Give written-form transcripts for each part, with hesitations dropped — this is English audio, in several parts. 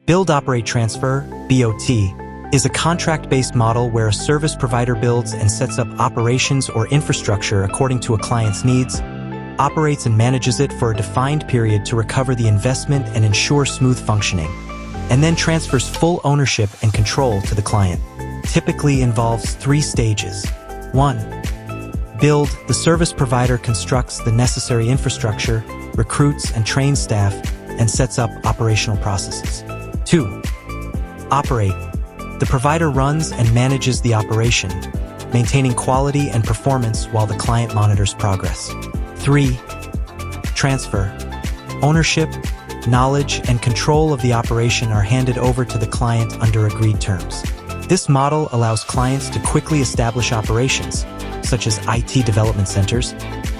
Build, Operate, Transfer (BOT) is a contract-based model where a service provider builds and sets up operations or infrastructure according to a client's needs, operates and manages it for a defined period to recover the investment and ensure smooth functioning, and then transfers full ownership and control to the client. Typically involves 3 stages. 1. Build. The service provider constructs the necessary infrastructure, recruits and trains staff, and sets up operational processes. 2. Operate. The provider runs and manages the operation, maintaining quality and performance while the client monitors progress. 3. Transfer. Ownership, knowledge, and control of the operation are handed over to the client under agreed terms. This model allows clients to quickly establish operations, such as IT development centers,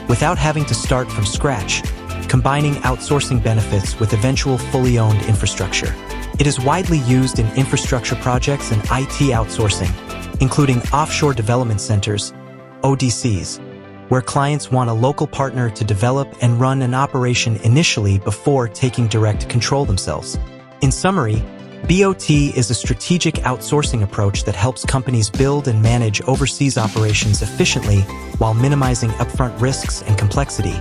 without having to start from scratch, combining outsourcing benefits with eventual fully owned infrastructure. It is widely used in infrastructure projects and IT outsourcing, including offshore development centers, ODCs, where clients want a local partner to develop and run an operation initially before taking direct control themselves. In summary, BOT is a strategic outsourcing approach that helps companies build and manage overseas operations efficiently while minimizing upfront risks and complexity,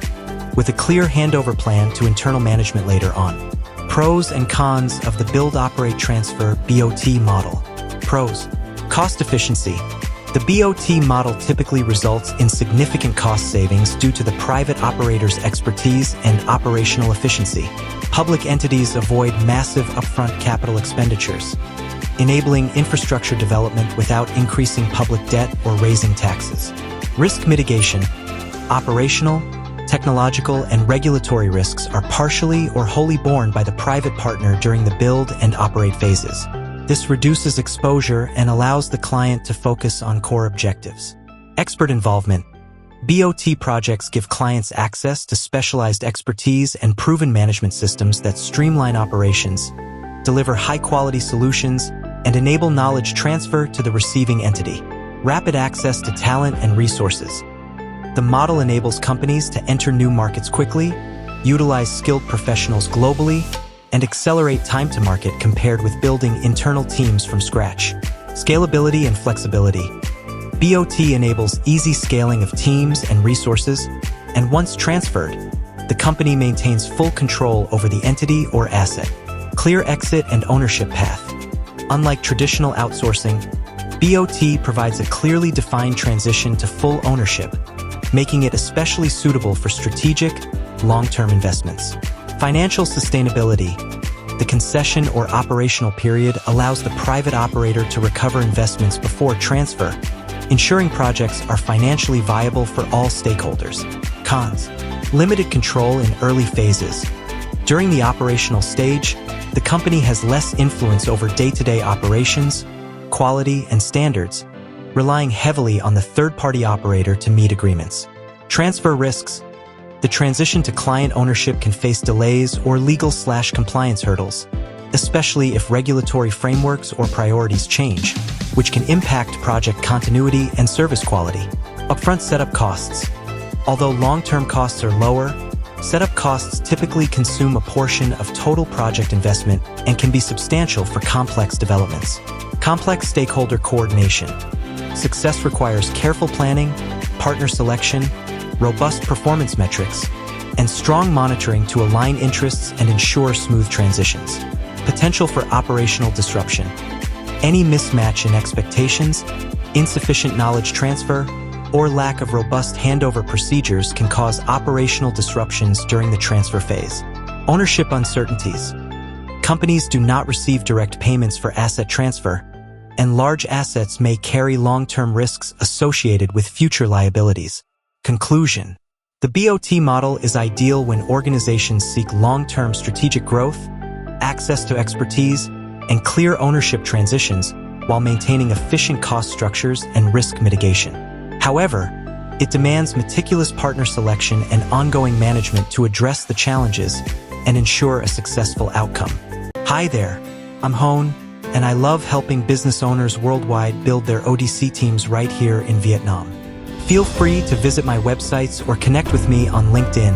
with a clear handover plan to internal management later on. Pros and cons of the Build, Operate, Transfer (BOT) model. Pros. Cost efficiency. The BOT model typically results in significant cost savings due to the private operator's expertise and operational efficiency. Public entities avoid massive upfront capital expenditures, enabling infrastructure development without increasing public debt or raising taxes. Risk mitigation. Operational, technological, and regulatory risks are partially or wholly borne by the private partner during the build and operate phases. This reduces exposure and allows the client to focus on core objectives. Expert involvement. BOT projects give clients access to specialized expertise and proven management systems that streamline operations, deliver high-quality solutions, and enable knowledge transfer to the receiving entity. Rapid access to talent and resources. The model enables companies to enter new markets quickly, utilize skilled professionals globally, and accelerate time to market compared with building internal teams from scratch. Scalability and flexibility. BOT enables easy scaling of teams and resources, and once transferred, the company maintains full control over the entity or asset. Clear exit and ownership path. Unlike traditional outsourcing, BOT provides a clearly defined transition to full ownership, making it especially suitable for strategic, long-term investments. Financial sustainability. The concession or operational period allows the private operator to recover investments before transfer, ensuring projects are financially viable for all stakeholders. Cons. Limited control in early phases. During the operational stage, the company has less influence over day-to-day operations, quality, and standards, relying heavily on the third-party operator to meet agreements. Transfer risks. The transition to client ownership can face delays or legal/compliance hurdles, especially if regulatory frameworks or priorities change, which can impact project continuity and service quality. Upfront setup costs. Although long-term costs are lower, setup costs typically consume a portion of total project investment and can be substantial for complex developments. Complex stakeholder coordination. Success requires careful planning, partner selection, robust performance metrics, and strong monitoring to align interests and ensure smooth transitions. Potential for operational disruption. Any mismatch in expectations, insufficient knowledge transfer, or lack of robust handover procedures can cause operational disruptions during the transfer phase. Ownership uncertainties. Companies do not receive direct payments for asset transfer, and large assets may carry long-term risks associated with future liabilities. Conclusion. The BOT model is ideal when organizations seek long-term strategic growth, access to expertise, and clear ownership transitions while maintaining efficient cost structures and risk mitigation. However, it demands meticulous partner selection and ongoing management to address the challenges and ensure a successful outcome. Hi there, I'm Hone, and I love helping business owners worldwide build their ODC teams right here in Vietnam. Feel free to visit my websites or connect with me on LinkedIn.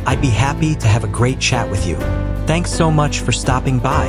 I'd be happy to have a great chat with you. Thanks so much for stopping by.